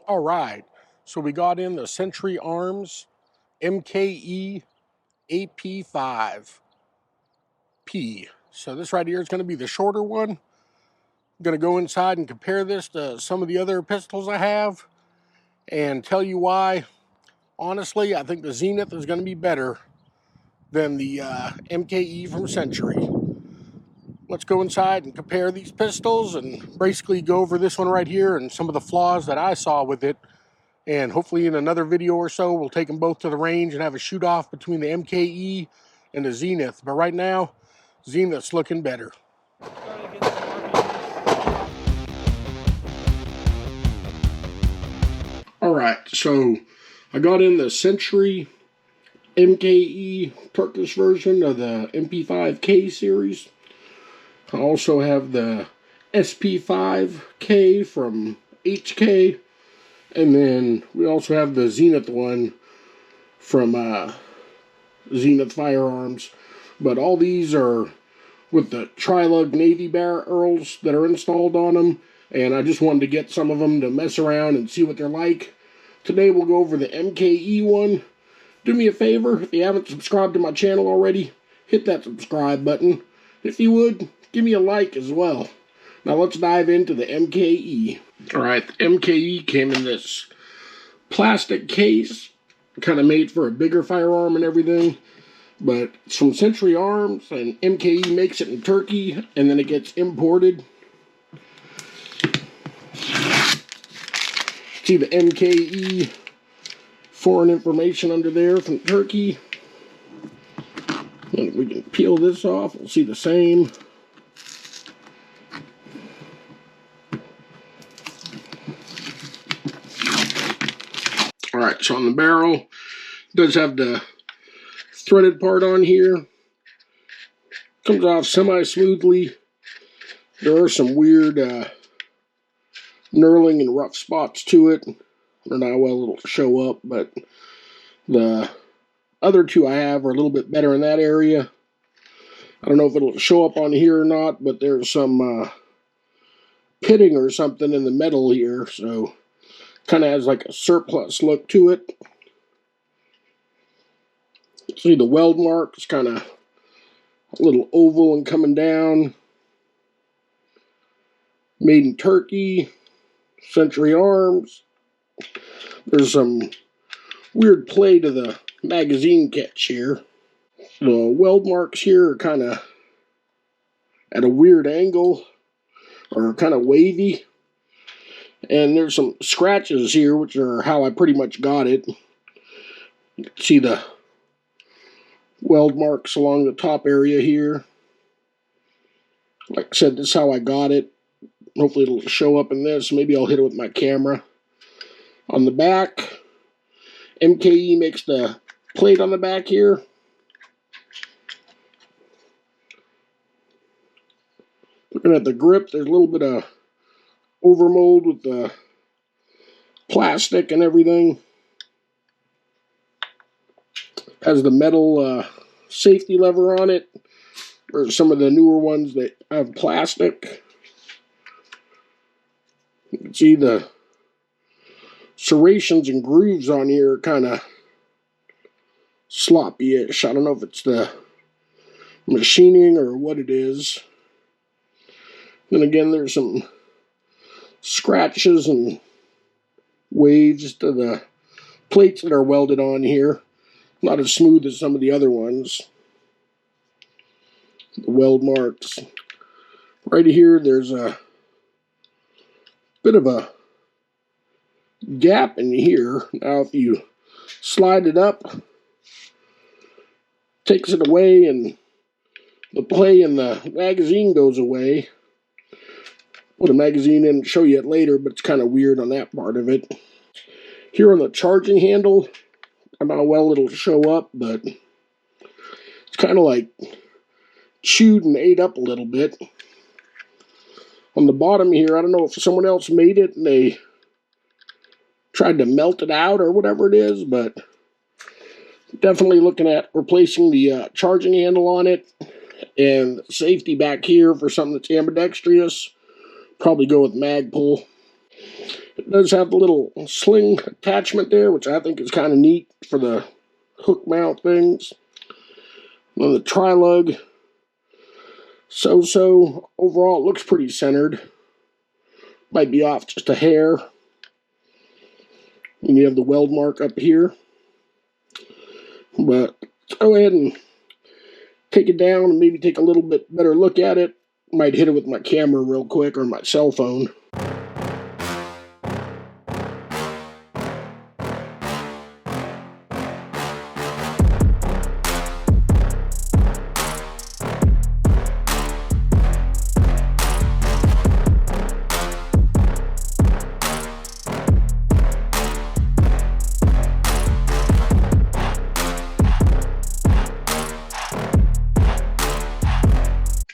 All right, so we got in the Century Arms MKE AP5-P. So this right here is going to be the shorter one. I'm going to go inside and compare this to some of the other pistols I have and tell you why. Honestly, I think the Zenith is going to be better than the MKE from Century. Let's go inside and compare these pistols and basically go over this one right here and some of the flaws that I saw with it. And hopefully in another video or so, we'll take them both to the range and have a shoot-off between the MKE and the Zenith. But right now, Zenith's looking better. All right, so I got in the Century MKE Turkish version of the MP5K series. I also have the SP5K from HK. And then we also have the Zenith one from Zenith Firearms. But all these are with the tri-lug navy barrels that are installed on them. And I just wanted to get some of them to mess around and see what they're like. Today we'll go over the MKE one. Do me a favor, if you haven't subscribed to my channel already, hit that subscribe button. If you would, give me a like as well. Now let's dive into the MKE. Alright, the MKE came in this plastic case, kind of made for a bigger firearm and everything. But it's from Century Arms, and MKE makes it in Turkey, and then it gets imported. See the MKE foreign information under there from Turkey. And we can peel this off, we'll see the same. Alright, so on the barrel, it does have the threaded part on here. Comes off semi-smoothly. There are some weird knurling and rough spots to it. I don't know how well it'll show up, but the other two I have are a little bit better in that area. I don't know if it'll show up on here or not, but there's some pitting or something in the metal here, so kind of has like a surplus look to it. See the weld mark, it's kind of a little oval and coming down. Made in Turkey, Century Arms. There's some weird play to the magazine catch here. The weld marks here are kind of at a weird angle, or kind of wavy. And there's some scratches here, which are how I pretty much got it. You can see the weld marks along the top area here. Like I said, this is how I got it. Hopefully it'll show up in this. Maybe I'll hit it with my camera. On the back, MKE makes the plate on the back here. Looking at the grip, there's a little bit of overmold with the plastic and everything. Has the metal safety lever on it. Or some of the newer ones that have plastic. You can see the serrations and grooves on here are kind of sloppy-ish. I don't know if it's the machining or what it is. Then again, there's some scratches and waves to the plates that are welded on here. Not as smooth as some of the other ones. The weld marks. Right here, there's a bit of a gap in here. Now, if you slide it up, takes it away, and the play in the magazine goes away. Put a magazine in and show you it later, but it's kind of weird on that part of it. Here on the charging handle, I don't know how well it'll show up, but it's kind of like chewed and ate up a little bit. On the bottom here, I don't know if someone else made it and they tried to melt it out or whatever it is, but definitely looking at replacing the charging handle on it and safety back here for something that's ambidextrous. Probably go with mag pull. It does have the little sling attachment there, which I think is kind of neat for the hook mount things. And the tri-lug, so overall it looks pretty centered. Might be off just a hair. And you have the weld mark up here. But let's go ahead and take it down and maybe take a little bit better look at it. Might hit it with my camera real quick or my cell phone.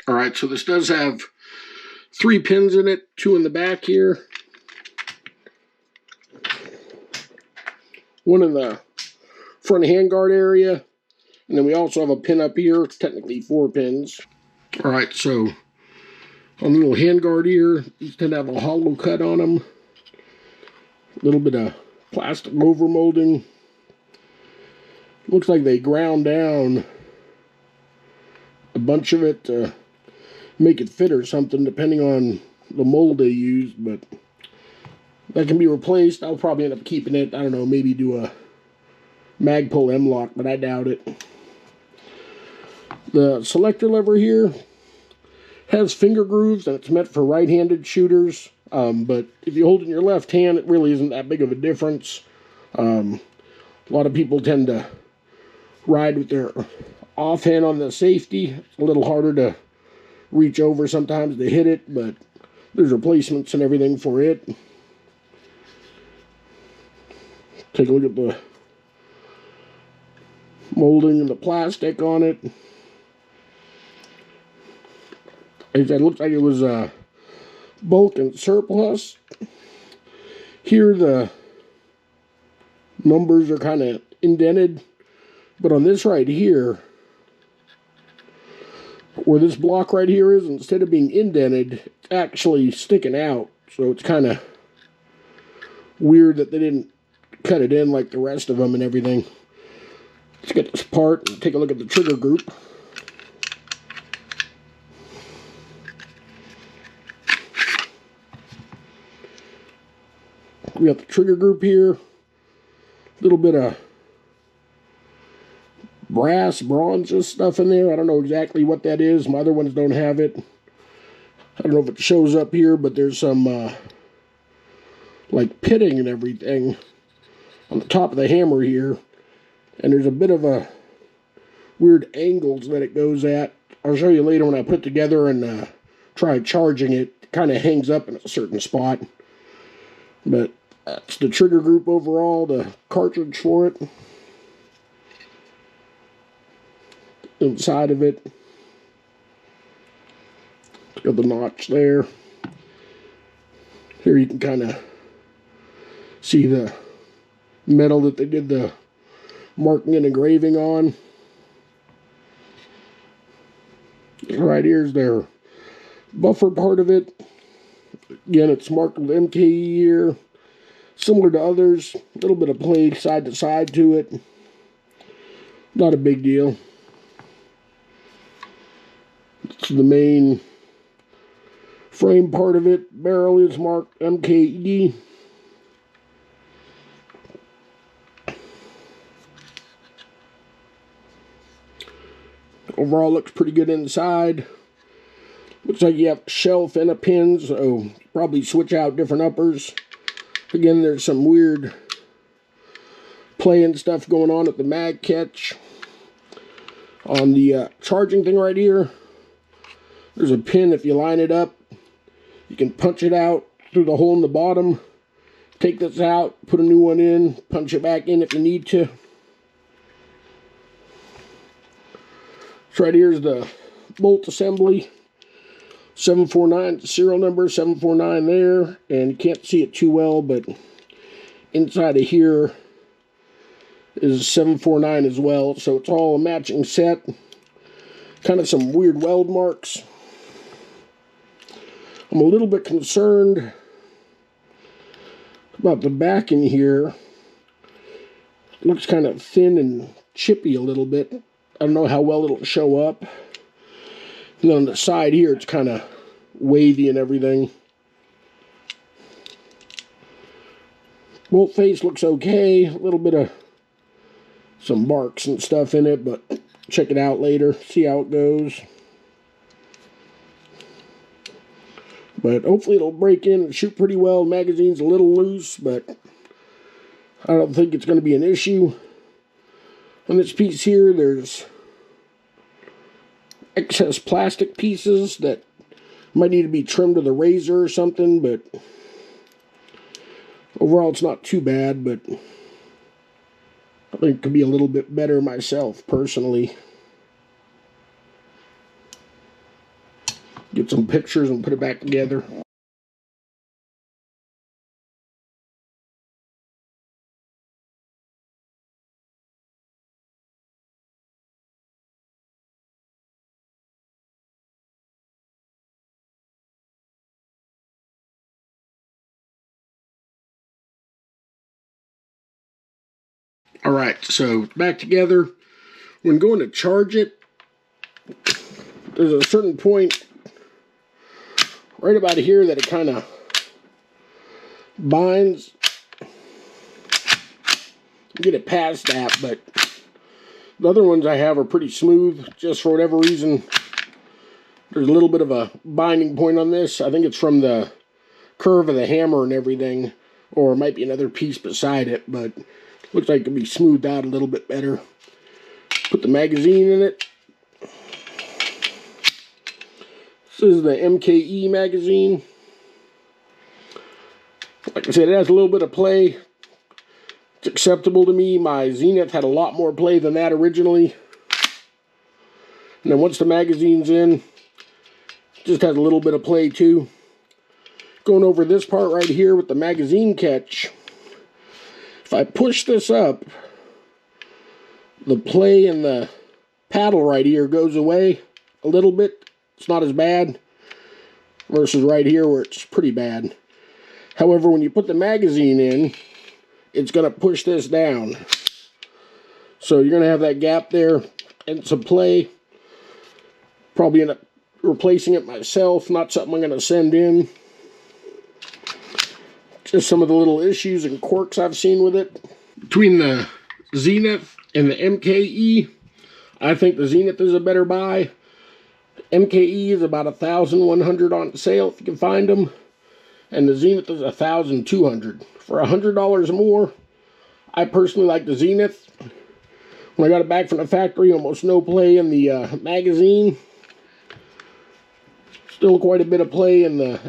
Alright, so this does have 3 pins in it, 2 in the back here, 1 in the front handguard area, and then we also have a pin up here, technically 4 pins. Alright, so on the little handguard here, these tend to have a hollow cut on them, a little bit of plastic overmolding. Looks like they ground down a bunch of it to make it fit or something, depending on the mold they used, but that can be replaced. I'll probably end up keeping it. I don't know, maybe do a Magpul M-lock, but I doubt it. The selector lever here has finger grooves, and it's meant for right-handed shooters, but if you hold it in your left hand, it really isn't that big of a difference. A lot of people tend to ride with their offhand on the safety. It's a little harder to reach over sometimes to hit it, but there's replacements and everything for it. Take a look at the molding and the plastic on it. It looks like it was bulk and surplus. Here the numbers are kind of indented, but on this right here, where this block right here is, instead of being indented, it's actually sticking out. So it's kind of weird that they didn't cut it in like the rest of them and everything. Let's get this apart and take a look at the trigger group. We got the trigger group here. A little bit of brass, bronze stuff in there. I don't know exactly what that is. My other ones don't have it. I don't know if it shows up here, but there's some like pitting and everything on the top of the hammer here. And there's a bit of a weird angles that it goes at. I'll show you later when I put together and try charging it. It kind of hangs up in a certain spot. But that's the trigger group overall, the cartridge for it. Inside of it, got the notch there. Here you can kind of see the metal that they did the marking and engraving on. Right here's their buffer part of it. Again, it's marked with MKE here, similar to others. A little bit of play side to side to it. Not a big deal. It's the main frame part of it. Barrel is marked MKE. Overall looks pretty good inside. Looks like you have a shelf and a pin, so probably switch out different uppers. Again, there's some weird play and stuff going on at the mag catch. On the charging thing right here, there's a pin. If you line it up, you can punch it out through the hole in the bottom. Take this out, put a new one in, punch it back in if you need to. So right here's the bolt assembly. 749 serial number, 749 there, and you can't see it too well, but inside of here is 749 as well, so it's all a matching set. Kind of some weird weld marks. I'm a little bit concerned About the back in here, it looks kind of thin and chippy a little bit. I don't know how well it'll show up. And then on the side here, it's kind of wavy and everything. Bolt face looks okay. A little bit of some marks and stuff in it, but check it out later. See how it goes. But hopefully it'll break in and shoot pretty well. The magazine's a little loose, but I don't think it's going to be an issue. On this piece here, there's excess plastic pieces that might need to be trimmed with a razor or something, but overall it's not too bad, but I think it could be a little bit better myself, personally. Get some pictures and put it back together. Alright, so back together. When going to charge it, there's a certain point right about here that it kind of binds. Get it past that, but the other ones I have are pretty smooth. Just for whatever reason, there's a little bit of a binding point on this. I think it's from the curve of the hammer and everything, or it might be another piece beside it, but looks like it could be smoothed out a little bit better. Put the magazine in it. This is the MKE magazine. Like I said, it has a little bit of play. It's acceptable to me. My Zenith had a lot more play than that originally. And then once the magazine's in, it just has a little bit of play too. Going over this part right here with the magazine catch. If I push this up, the play in the paddle right here goes away a little bit. It's not as bad versus right here where it's pretty bad. However, when you put the magazine in, it's going to push this down. So you're going to have that gap there and some play. Probably end up replacing it myself. Not something I'm going to send in. Just some of the little issues and quirks I've seen with it. Between the Zenith and the MKE, I think the Zenith is a better buy. MKE is about $1,100 on sale if you can find them. And the Zenith is $1,200. For $100 more, I personally like the Zenith. When I got it back from the factory, almost no play in the magazine. Still quite a bit of play in the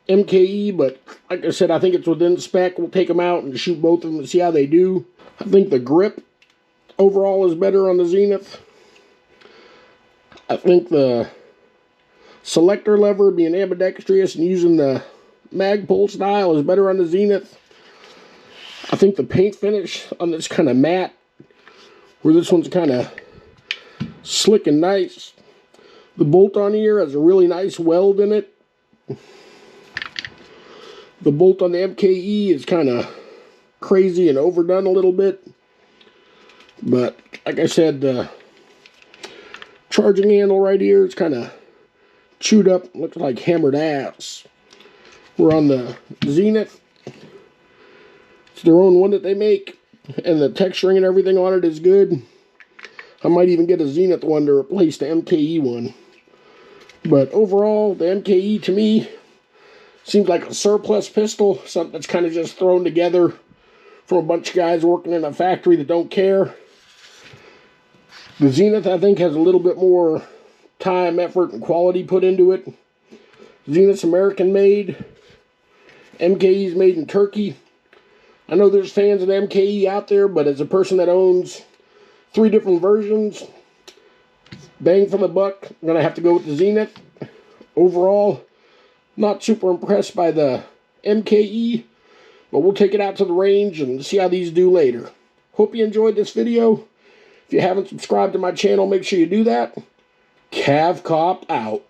MKE, but like I said, I think it's within spec. We'll take them out and shoot both of them and see how they do. I think the grip overall is better on the Zenith. I think the selector lever, being ambidextrous and using the Magpul style, is better on the Zenith. I think the paint finish on this kind of matte, where this one's kind of slick and nice. The bolt on here has a really nice weld in it. The bolt on the MKE is kind of crazy and overdone a little bit. But like I said, the charging handle right here is kind of chewed up, looks like hammered ass. We're on the Zenith. It's their own one that they make, and the texturing and everything on it is good. I might even get a Zenith one to replace the MKE one. But overall, the MKE to me seems like a surplus pistol, something that's kind of just thrown together from a bunch of guys working in a factory that don't care. The Zenith, I think, has a little bit more time, effort, and quality put into it. Zenith's American-made. MKE's made in Turkey. I know there's fans of the MKE out there, but as a person that owns 3 different versions, bang for the buck, I'm going to have to go with the Zenith. Overall, not super impressed by the MKE, but we'll take it out to the range and see how these do later. Hope you enjoyed this video. If you haven't subscribed to my channel, make sure you do that. Cav Cop out.